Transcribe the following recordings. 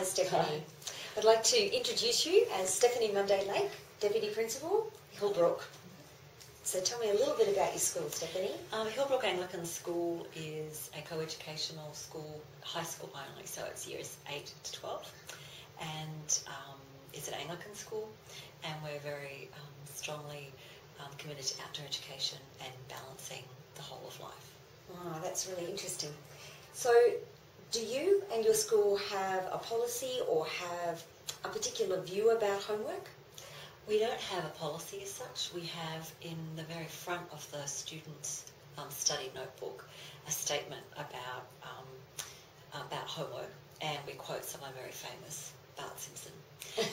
Stephanie. Hi. I'd like to introduce you as Stephanie Munday-Lake, Deputy Principal, Hillbrook. So tell me a little bit about your school, Stephanie. Hillbrook Anglican School is a co-educational school, high school only, so it's years 8 to 12. And it's an Anglican school, and we're very strongly committed to outdoor education and balancing the whole of life. Oh, that's really interesting. So do you and your school have a policy or have a particular view about homework? We don't have a policy as such. We have in the very front of the students' study notebook a statement about homework, and we quote someone very famous, Bart Simpson.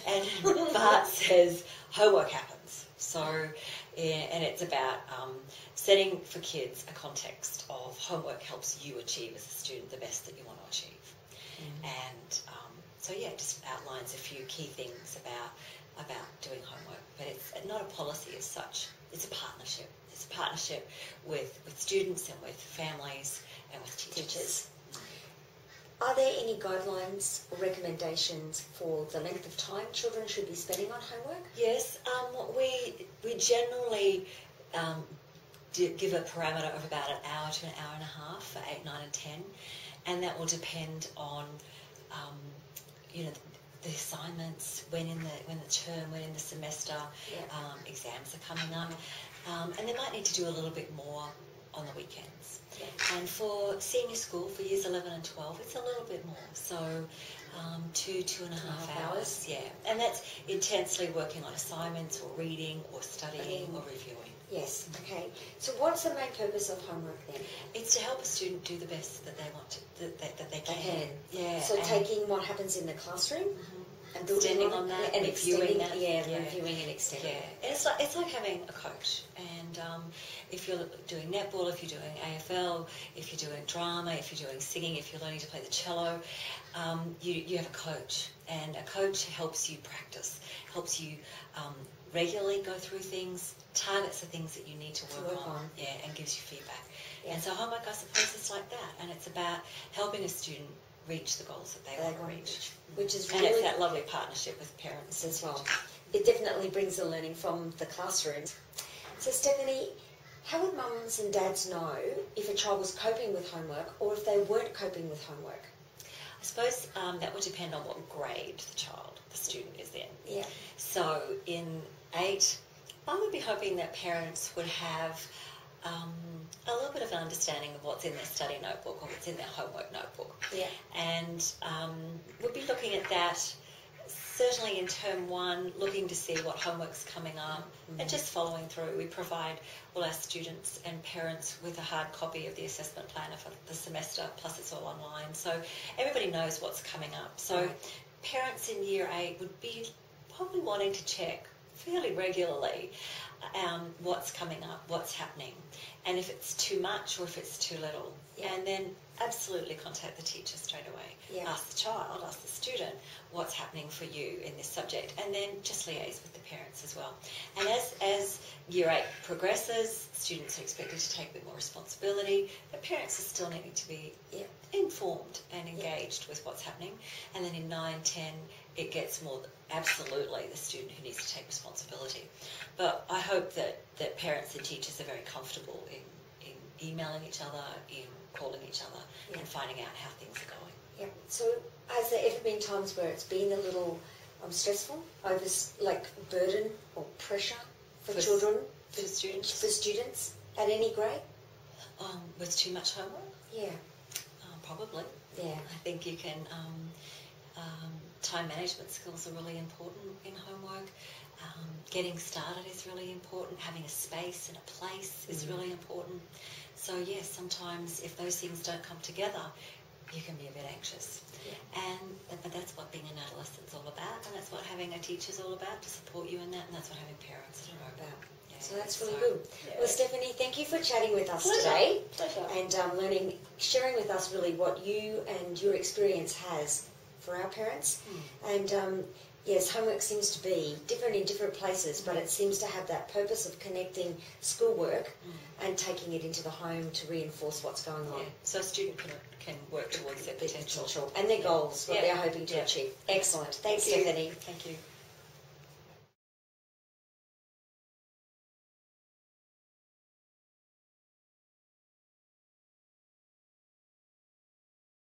And Bart says, homework happens. So, and it's about setting for kids a context of homework helps you achieve as a student the best that you want to achieve. And so yeah, it just outlines a few key things about doing homework. But it's not a policy as such. It's a partnership. It's a partnership with students and with families and with teachers. Are there any guidelines or recommendations for the length of time children should be spending on homework? Yes, we generally give a parameter of about an hour to an hour and a half for 8, 9 and 10, and that will depend on the assignments, when in the term, when in the semester, exams are coming up, and they might need to do a little bit more on the weekends. Yeah. And for senior school, for years 11 and 12, it's a little bit more. So 2.5 hours. Yeah. And that's intensely working on assignments or reading or studying or reviewing. Yes. Okay. So what's the main purpose of homework then? It's to help a student do the best that they want to, that they can. Yeah. So taking what happens in the classroom and extending on that and reviewing that. Reviewing and extending. Yeah. It's like having a coach. And if you're doing netball, if you're doing AFL, if you're doing drama, if you're doing singing, if you're learning to play the cello, you have a coach. And a coach helps you practice, helps you regularly go through things, targets the things that you need to work on. Yeah, and gives you feedback. Yeah. And so homework, I suppose, is like that. And it's about helping a student reach the goals that they want to reach. Which is really... And it's that lovely partnership with parents as well. It definitely brings the learning from the classroom. So Stephanie, how would mums and dads know if a child was coping with homework or if they weren't coping with homework? I suppose that would depend on what grade the student is in. Yeah. So in 8, I would be hoping that parents would have a little bit of an understanding of what's in their study notebook or what's in their homework notebook. Yeah. And we'll be looking at that certainly in term 1, looking to see what homework's coming up and just following through. We provide all our students and parents with a hard copy of the assessment planner for the semester, plus it's all online. So everybody knows what's coming up. So parents in year 8 would be probably wanting to check fairly regularly what's coming up, what's happening, and if it's too much or if it's too little. Yeah. And then absolutely contact the teacher straight away. Yeah. Ask the child, ask the student what's happening for you in this subject, and then just liaise with the parents as well. And as year 8 progresses, students are expected to take a bit more responsibility, but parents are still needing to be informed and engaged with what's happening. And then in 9, 10, it gets more absolutely the student who needs to take responsibility. But I hope that parents and teachers are very comfortable in emailing each other, in calling each other, and finding out how things are going. Yeah. So has there ever been times where it's been a little stressful, burden or pressure for children, for students at any grade? With too much homework? Yeah. Probably. Yeah. I think you can... time management skills are really important in homework. Getting started is really important. Having a space and a place is really important. So yes, sometimes if those things don't come together, you can be a bit anxious. Yeah. But that's what being an adolescent is all about, and that's what having a teacher is all about, to support you in that, and that's what having parents are all about. Yeah. So that's really good. Yeah. Well, Stephanie, thank you for chatting with us today. Pleasure. And sharing with us really what you and your experience has for our parents. And Yes, homework seems to be different in different places, but it seems to have that purpose of connecting schoolwork and taking it into the home to reinforce what's going on. Yeah. So a student can work towards their potential. And their goals, what they're hoping to Yeah. achieve. Excellent. Thanks, Thank you. Stephanie. Thank you.